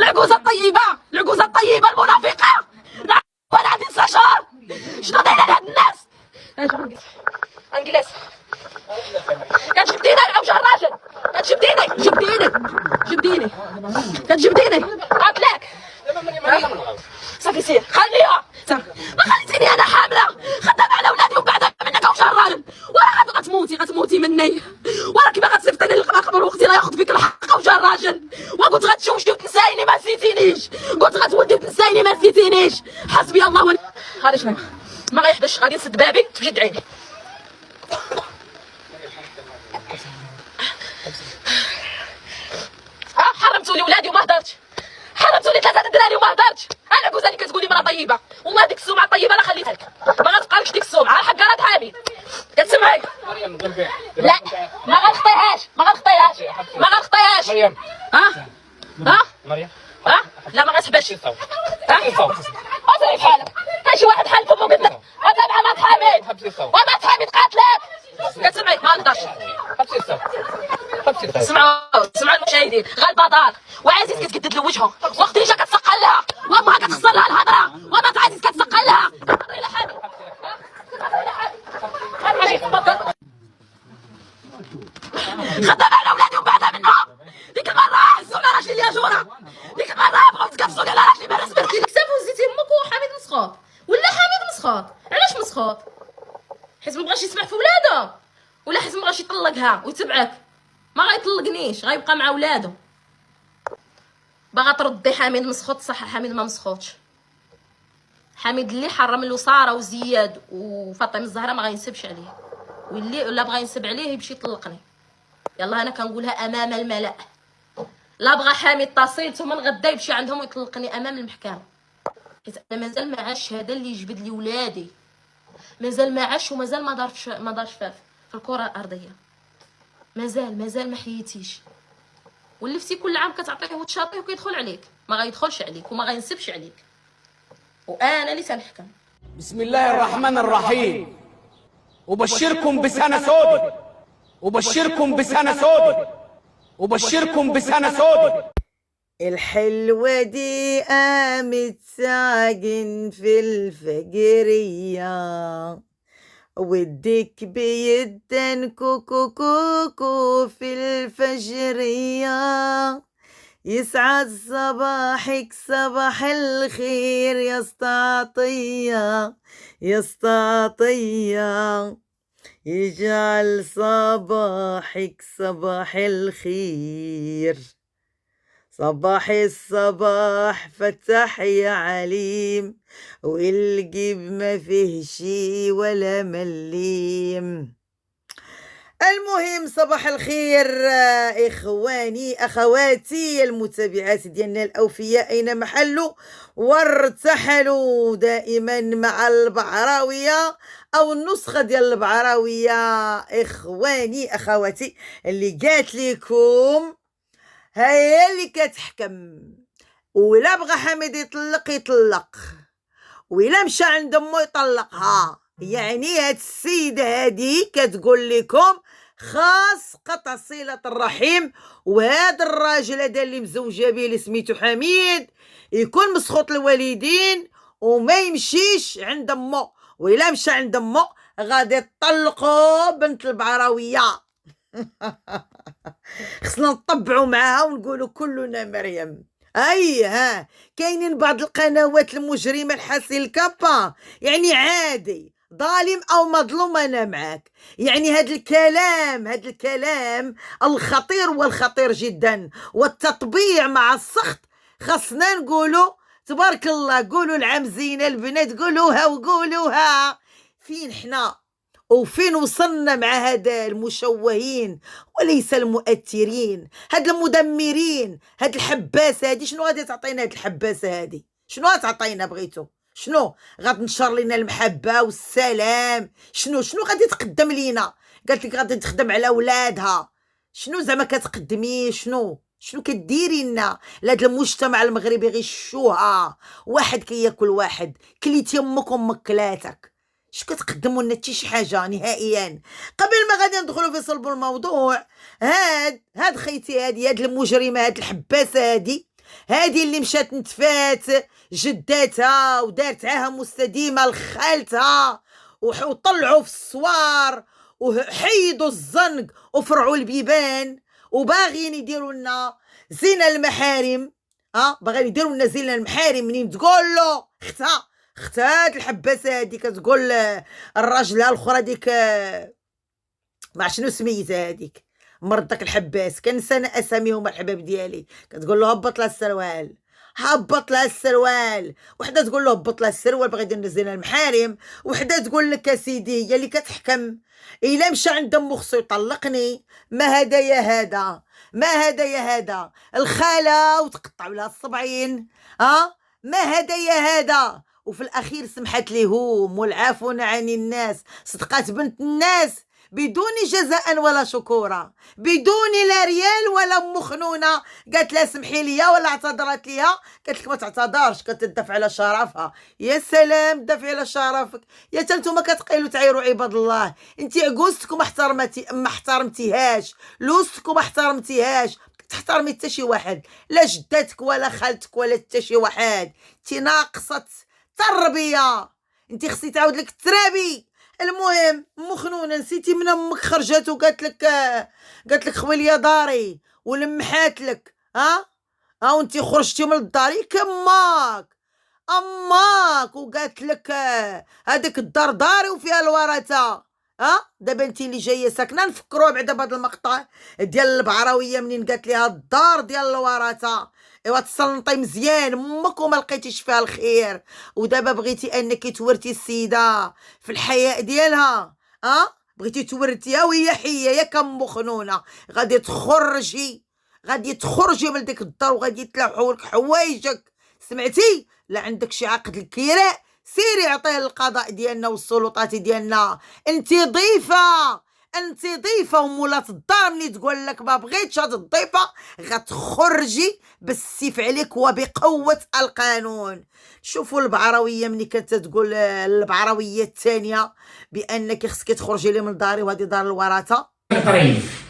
العجوزه الطيبه، العجوزه الطيبه المنافقه. وانا عندي 9 شهور. شنو دايره لهاد الناس؟ انجلس كتجبديني او شهر راجل، كتجبديني كتجبديني قاتلك. صافي سير خليها، ما خليتيني انا حامله خدامه على ولادي وبعدا منك او شهر راجل. وراه غتموتي مني، وراكي باغا تصيفطيني للقبر واختي لا ياخذ فيك الحق او شهر راجل. وقلت غتشوشي وتنسايني ما نسيتينيش، قلت غتولدي وتنسايني ما نسيتينيش. حسبي الله ونعم. هذا شنو ما غيحدثش، غادي نسد بابي تمشي تعيني. حرمتوا لي ولادي وما هضرتش، حرمتوا لي 3 الدراري وما هضرتش. انا جوزه اللي كتقولي مرا طيبه، والله ديك السمعه الطيبه انا خليتها لك، ما غتبقالكش ديك السمعه. حق راه حامي كتسمعي؟ لا ما غنخطيهاش مريم. مريم لا ما غتحبش. اصري بحالك، كاين شي واحد حالف امك قدام وتابعه ما تحامي وما تحامي تقاتلك. كتسمعي؟ ما نقدرش. سمعوا المشاهدين، غالبه دار وعزيز كتقدد له وجهه، واختي جا كتسقل لها، وامها كتخسر لها الهضره، وامات عزيز كتسقل لها. كتهضري لحالك، خدامه على ولادي وبعدا منها. ديك المره عزونا راجلي يا جوره، ديك المره بغاو تكبسوني على راجلي ما رسمتش. كتاب وزيتي امك وحميد مسخوط ولا حميد مسخوط. علاش مسخوط؟ حيت مبغاش يسمع في ولادو، ولا حيت مبغاش يطلقها ويتبعك؟ ما غيطلقنيش، غيبقى مع ولادو. باغا تردي حميد مسخوط؟ صح حميد ما مسخوطش. حميد اللي حرم له ساره وزياد وفاطمه الزهراء ما غينسبش عليه، واللي ولا بغى ينسب عليه يمشي يطلقني. يلا انا كنقولها امام الملأ، لا بغى حامد تصيلته من غدا يمشي عندهم ويطلقني امام المحكمه، حيت انا مازال ما عاش هذا اللي يجبد لي ولادي، مازال ما عاش ومازال ما دارش في الكره الارضيه، مازال ما حييتيش. ولفتي كل عام كتعطيه وتشاطيه وكيدخل عليك، ما غيدخلش عليك وما غينسبش عليك، وانا اللي تنحكم. بسم الله الرحمن الرحيم. أبشركم بسنة سودة، أبشركم بسنة سودة، أبشركم بسنة سودة. الحلوة دي قامت ساجن في الفجرية، وديك بيدن كوكو كوكو في الفجرية. يسعد صباحك صباح الخير يا اسطاطية يا اسطاطية، يجعل صباحك صباح الخير. صباح الصباح فتح يا عليم، والجيب ما فيه شي ولا مليم. المهم صباح الخير إخواني أخواتي المتابعات ديالنا الأوفياء أين محلوا وارتحلوا دائما مع البعراوية أو النسخة ديال البعراوية. إخواني أخواتي اللي قالت لكم هي اللي كتحكم، ولا بغى حميد يطلق، ولا مشى عند امو يطلقها. يعني هاد السيده هادي كتقول لكم خاص قطع صله الرحم، وهذا الراجل هذا اللي مزوجه به اللي سميتو حميد يكون مسخوط الوالدين وما يمشيش عند امو، ولا مشى عند امو غادي يطلقوا بنت البعراويه. خصنا نطبعوا معاها ونقولوا كلنا مريم. ها كاينين بعض القنوات المجرمه الحاسين الكابا، يعني عادي ظالم او مظلوم انا معاك. يعني هذا الكلام الخطير والخطير جدا، والتطبيع مع السخط خاصنا نقولوا تبارك الله. قولوا العام زينه البنات، قولوها وقولوها. فين حنا وفين وصلنا مع هذا المشوهين وليس المؤثرين، هاد المدمرين، هاد الحباسه هادي. شنو غادي تعطينا هاد الحباسه هادي؟ شنو غتعطينا؟ بغيتو شنو غتنشر لنا المحبه والسلام؟ شنو غادي تقدم لينا؟ قالت لك غادي تخدم على ولادها. شنو زعما كتقدمي؟ شنو كديري لنا لهاد المجتمع المغربي؟ غيشوها واحد كياكل واحد، كليتي امك وامك كلاتك. اش كتقدموا لنا؟ حتى شي حاجه نهائيا. قبل ما غادي ندخلوا في صلب الموضوع، هاد خيتي هاد المجرمه، هاد الحباسه هادي هذه اللي مشات نتفات جداتها ودارت عاها مستديمه لخالتها وطلعوا في الصوار وحيدوا الزنق وفرعوا البيبان وباغيين يديروا لنا زينه المحارم. باغيين يديروا لنا زينه المحارم. منين تقول له اختها الحباسه هذيك كتقول الراجله الاخرى ديك ما شنو سميتها هذيك مرض داك الحباس كنسى انا اساميهم الحباب ديالي كتقول له هبط لها السروال هبط لها السروال. وحده تقول له هبط لها السروال باغي يدير زينه المحارم. وحده تقول لك اسيدي هي اللي كتحكم الا مشى عند ام خصو يطلقني ما هذا يا هذا ما هذا يا هذا الخاله وتقطعوا لها الصبعين ما هذا يا هذا. وفي الاخير سمحت ليهم والعافون عن الناس صدقات بنت الناس بدون جزاء ولا شكورا بدون لا ريال ولا مخنونه. قالت لها سمحي لي ولا اعتذرت ليها قالت لك ما تعتذرش كتدافع على شرفها. يا سلام دافع على شرفك يا نتوما كتقيلوا تعيروا عباد الله. انت عجوزتك ما احترمتيهاش لوستك ما احترمتيهاش تحترمي حتى شي واحد لا جدتك ولا خالتك ولا حتى شي واحد. انت ناقصه تربيه انت خصي تعاود لك الترابي. المهم مخنونه نسيتي من امك خرجت وقالت لك خوي لي داري ولمحات لك وانت خرجتي من الدار اماك وقالت لك هذيك الدار داري وفيها الورثه. دابا انت اللي جايه ساكنه نفكروا بعدا بهذا المقطع ديال البعراويه منين قالت ليها الدار ديال الورثه ايوا تسلنطي مزيان امك وما لقيتيش فيها الخير. ودابا بغيتي انك تورتي السيده في الحياء ديالها بغيتي تورتيها وهي حيه يا كم مخنونه غادي تخرجي من ديك الدار وغادي يتلاحوا لك حوايجك. سمعتي لا عندك شي عقد الكراء سيري عطيه للقضاء ديالنا والسلطات ديالنا. انت ضيفه ومولات الدار ملي تقول لك ما بغيتش هاد الضيفه غتخرجي بالسيف عليك وبقوه القانون. شوفوا البعراويه ملي كانت تقول البعراويه الثانيه بانك خصك تخرجي لي من داري وهذه دار الورثه.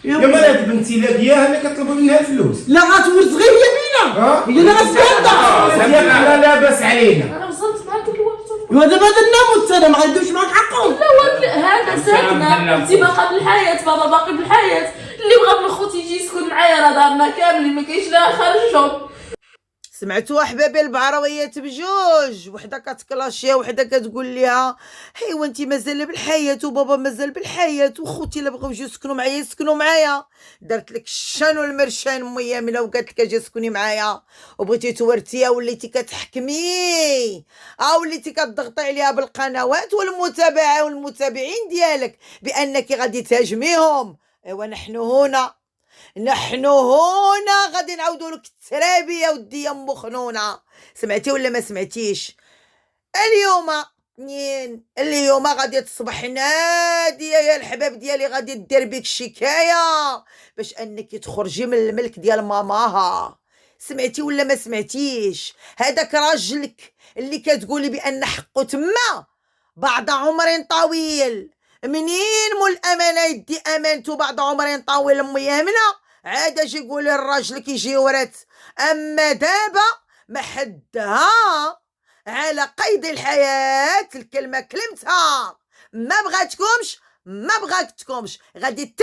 يا مالات بنتي لا ديالها اللي كطلبوا منها الفلوس لا غتورث غير يمينه هي اللي غتسالها لا لاباس علينا. انا وصلت معاك الوقت ودابا هذا الناموس هذا ما غيدوش معاك حقهم. لا هذا ساكنه انت باقا بالحياه بابا باقي بالحياه اللي بغى من خوتي يجي يسكن معايا راه دارنا كاملين ما كاينش لا خرجهم. سمعتوا احبابي البعراويات بجوج وحده كتكلاشيها وحده كتقول لها ايوا انت مازال بالحياه وبابا مازال بالحياه وخوتي الا بغاو يجيو يسكنوا معايا يسكنوا معايا. دارت لك الشان والمرشان مية منها وقالت لك اجي سكني معايا وبغيتي تورثيها وليتي كتحكمي وليتي كتضغطي عليها بالقنوات والمتابعه والمتابعين ديالك بانك غادي تهاجميهم. ايوا نحن هنا غادي نعاودوا لك الترابيه يا ودي يا مخنونه. سمعتي ولا ما سمعتيش؟ اليوم غادي تصبح ناديه يا الحباب ديالي غادي دير بك شكايه باش انك تخرجي من الملك ديال ماماها. سمعتي ولا ما سمعتيش؟ هذاك راجلك اللي كتقولي بان حقه تما بعد عمر طويل منين مول الامانه يدي امانته بعد عمر طويل امي امنه عاد اجي يقول الراجل كيجي يورث. اما دابا ما حدها على قيد الحياه الكلمه كلمتها ما بغاتكمش غادي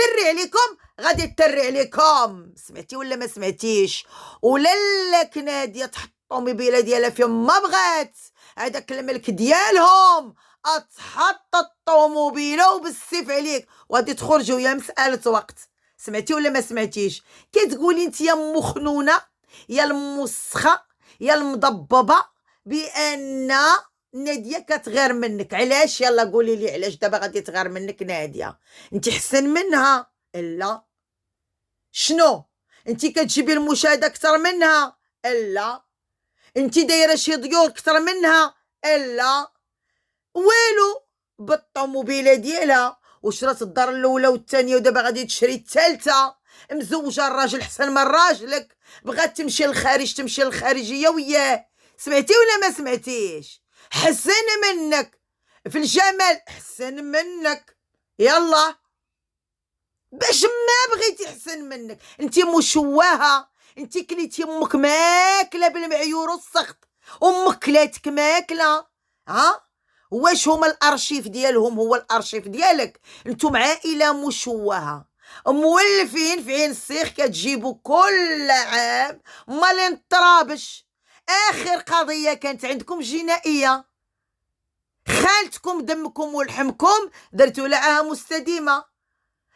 تري عليكم. سمعتي ولا ما سمعتيش؟ ولك ناديه تحط الطوموبيله ديالها فين ما بغات هذاك الملك ديالهم اتحط الطوموبيله وبالسيف عليك وغادي تخرجوا يا مساله وقت. سمعتي ولا ما سمعتيش؟ كتقولي انت يا مخنونه يا المسخه يا المضببه بان ناديه كتغير منك. علاش؟ يلا قولي لي علاش دابا غادي تغير منك ناديه؟ انت حسن منها؟ لا. شنو انت كتجيبي المشاهده اكثر منها؟ لا. انت دايره شي ضيور اكثر منها؟ لا. والو بالطوموبيله ديالها وشرات الدار الاولى والثانيه ودابا غادي تشري الثالثه. مزوجه الراجل حسن من راجلك بغات تمشي للخارجيه وياه. سمعتي ولا ما سمعتيش؟ حسن منك في الجمال حسن منك. يلا باش ما بغيتي حسن منك انت مشوهه انت كليتي امك ماكله بالمعيور والسخط، امك كلاتك ماكله. واش هما الارشيف ديالهم هو الارشيف ديالك؟ انتم عائله مشوهه مولفين في عين السيخ، كتجيبوا كل عام مالين الطرابش. اخر قضيه كانت عندكم جنائيه، خالتكم دمكم ولحمكم درتوا لها مستديمه،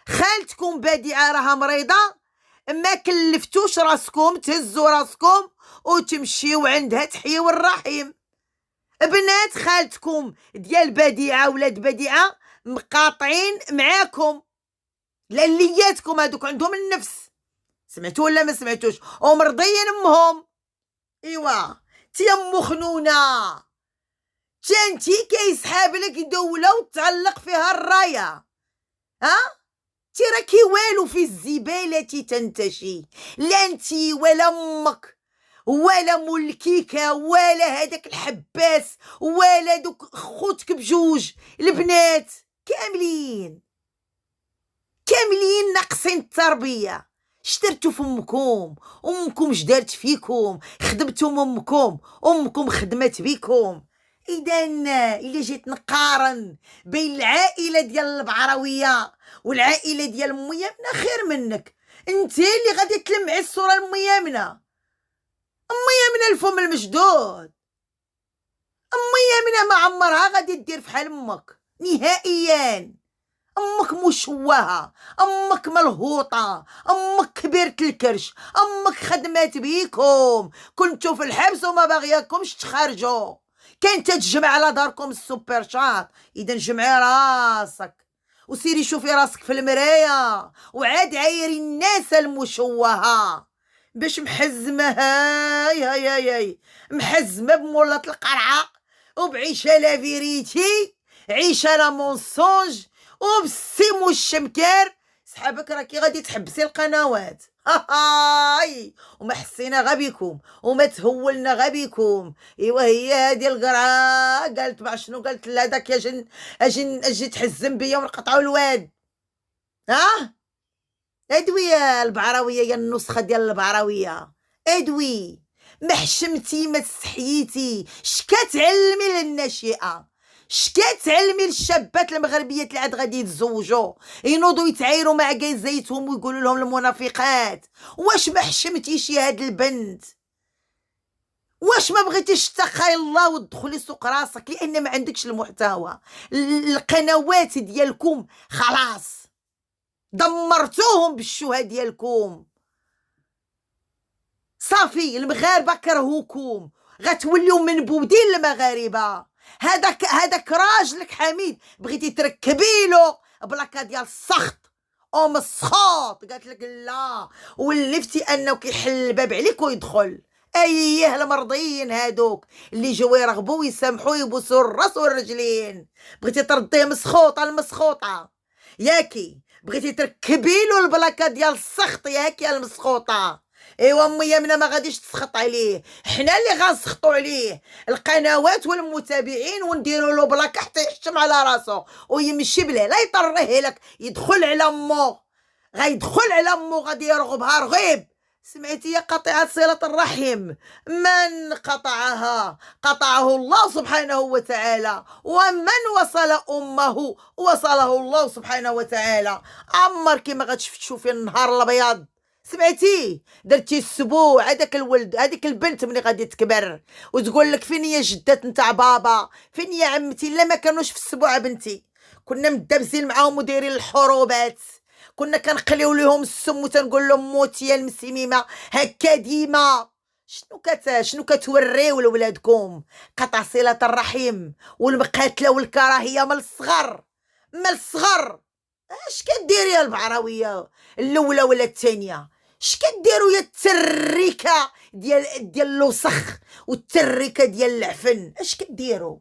خالتكم بادعه راها مريضه، ما كلفتوش راسكم تهزوا راسكم وتمشيو عندها تحيوا الرحيم. بنات خالتكم ديال بديعه ولاد بديعه مقاطعين معاكم، للياتكم هذوك عندهم النفس. سمعتوا ولا ما سمعتوش؟ ومرضيين امهم. ايوا تي ام خنونه، تانتي كيسحاب لك دوله وتعلق فيها الرايه. تي راكي والو في الزباله تنتشي، لا انتي ولا امك ولا ملكيكه ولا هذاك الحباس ولا دوك خوتك بجوج البنات كاملين ناقصين التربيه. شترتوا في امكم اش دارت فيكم؟ خدمتم امكم خدمت بكم. اذا الا جيت نقارن بين العائله ديال البعراويه والعائله ديال الميامنه خير منك، انت اللي غادي تلمعي الصوره الميامنه الفم المشدود. ما عمرها غادي دير فحال امك نهائيا. امك مشوهه، امك ملهوطه، امك كبيره الكرش، امك خدمات بيكم، كنتو في الحبس وما باغياكمش تخرجوا، كانت تجمع على داركم السوبر شات. اذا جمعي راسك وسيري شوفي راسك في المرايه وعاد عايري الناس المشوهه باش محزمه. هاي محزمه بمولات القرعه وبعيشه لا فيريتي، عيشه لا مونسونج وبالسيمو الشمكار. صحابك راكي غادي تحبسي القنوات. هاي وما حسينا غبيكم وما تهولنا غبيكم. ايوا هي هذه القرعه قالت مع شنو قالت لا داك اجي تحزم بيا ونقطعوا الواد. ادوي يا البعراويه، يا النسخه ديال البعراويه ادوي. ما حشمتي ما تستحييتي، شكتعلمي للناشئه، شكتعلمي للشابات المغربيات اللي عاد غادي يتزوجوا ينوضوا يتعايروا مع كازايتهم ويقولوا لهم المنافقات. واش ما حشمتيش يا هاد البنت؟ واش ما بغيتيش تخاي الله وتدخلي سوق راسك؟ لان ما عندكش المحتوى. القنوات ديالكم خلاص دمرتوهم بالشوهه ديالكم. صافي المغاربه كرهوكم، غتوليو منبودين المغاربه. هذاك راجلك حميد بغيتي تركبي له بلاكه ديال السخط مسخوط، قالت لك لا ولفتي انه كيحل الباب عليك ويدخل. اييه المرضيين هادوك اللي جاو يرغبوا ويسامحوا يبوسوا الراس والرجلين، بغيتي ترديه مسخوطه المسخوطه ياكي، بغيتي تركبي له البلاكه ديال السخط ياكي المسخوطه. ايوا ميامنا ما غاديش تسخط عليه، حنا اللي غنسخطوا عليه القنوات والمتابعين ونديروا له بلاكه حتى يحشم على راسو ويمشي بليه، لا يطريه لك يدخل على امو، غيدخل على امو غادي يرغبها رغيب. سمعتي يا قطيعة صلة الرحم؟ من قطعها قطعه الله سبحانه وتعالى، ومن وصل أمه وصله الله سبحانه وتعالى. عمرك ما غادي تشوفي النهار الابيض. سمعتي؟ درتي السبوع هذاك الولد هذيك البنت ملي غادي تكبر وتقول لك فين هي جدات نتاع بابا، فين هي عمتي؟ لا ما كانوش في السبوع بنتي، كنا مدابزين معاهم ودايرين الحروبات، كنا كنقليو لهم السم وتنقول لهم موتي يا المسيميمه هكا ديما. شنو كتوريو لولادكم؟ قطع صله الرحم والمقاتله والكراهيه من الصغر. اش كديري يا البعراويه الاولى ولا الثانيه؟ اش كديروا يا التريكه ديال الوسخ والتريكه ديال العفن؟ اش كديروا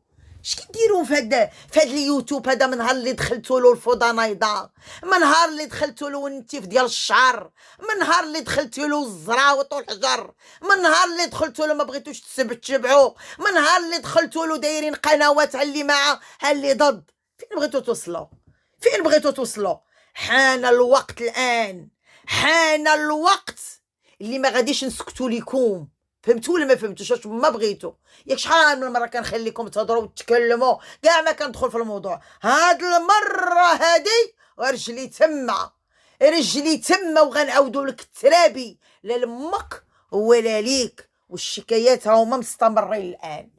في هذا اليوتيوب هذا؟ من نهار اللي دخلتوا له الفوضى نايضه، من نهار اللي دخلتوا له النتيف ديال الشعر، من نهار اللي دخلتوا له الزراوط والحجر، من نهار اللي دخلتوا له ما بغيتوش تتبعوا، من نهار اللي دخلتوا له دايرين قنوات اللي مع اللي ضد. فين بغيتوا توصلوا؟ حان الوقت الان، حان الوقت اللي ما غاديش نسكتوا لكم. فهمتوا ولا ما فهمتوش؟ واش ما بغيتوا؟ ياك شحال من مره كنخليكم تهضروا وتتكلموا كاع ما كندخل في الموضوع. هاد المره هادي ورجلي تما، رجلي تما، وغنعاودوا لك الترابي لا لامك ولا ليك. والشكايات هاهما مستمرين الان،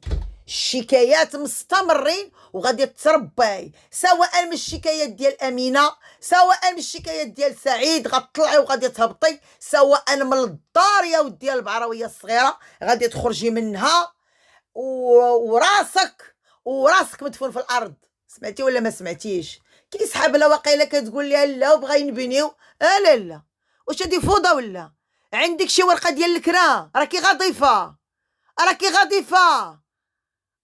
الشكايات مستمرين وغادي ترباي، سواء من الشكايات ديال امينه، سواء من الشكايات ديال سعيد غتطلعي وغادي تهبطي، سواء من الدار يا ودي البعراويه الصغيره غادي تخرجي منها وراسك مدفون في الارض. سمعتي ولا ما سمعتيش؟ كيسحب لها واقيلا كتقول لها لا وبغا ينبنيو. لا لا، واش هادي فوضى ولا؟ عندك شي ورقه ديال الكرا؟ راكي غضيفه، راكي غضيفه،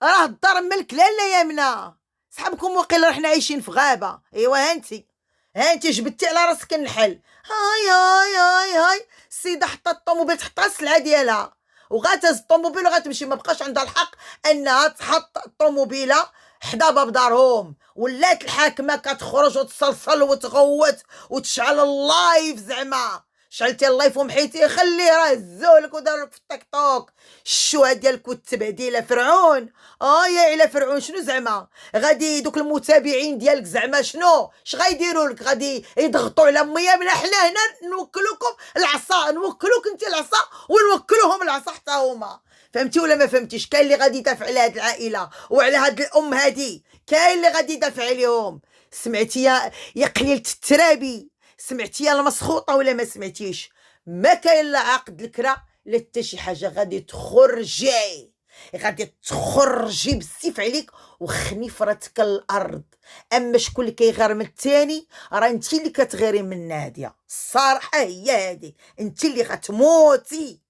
راه الدار ملك لا يمنى. صحابكم واقيلا حنا عايشين في غابه. ايوا هانتي جبتي على راسك النحل. هاي السيده حطات الطوموبيل تحط السلعه ديالها وغاتهز الطوموبيل وغتمشي، ما بقاش عندها الحق انها تحط الطوموبيله حدا باب دارهم. ولات الحاكمه كتخرج وتصلصل وتغوت وتشعل اللايف. زعما شعلتي اللايف ومحيتيه، خليه راه هزولك ودارلك في التيك توك. الشوهه ديالك والتبعديله فرعون. يا على فرعون. شنو زعما غادي دوك المتابعين ديالك زعما شنو اش غايديروا لك؟ غادي يضغطوا على ميا من حنا هنا نوكلوكم العصا، نوكلوك انت العصا ونوكلوهم العصا حتى هما. فهمتي ولا ما فهمتيش؟ كاين اللي غادي يدافع على هاد العائله وعلى هاد الام هادي، كاين اللي غادي يدافع عليهم. سمعتي يا قليله الترابي؟ سمعتي يا المسخوطه ولا ما سمعتيش؟ ما كاين لا عقد الكرا لا حتى شي حاجه. غادي تخرجي بالسيف عليك وخنيفرتك الارض. اما شكون اللي كيغير من الثاني راه انت اللي كتغيري من ناديه. الصراحه هي هذه، انت اللي غتموتي.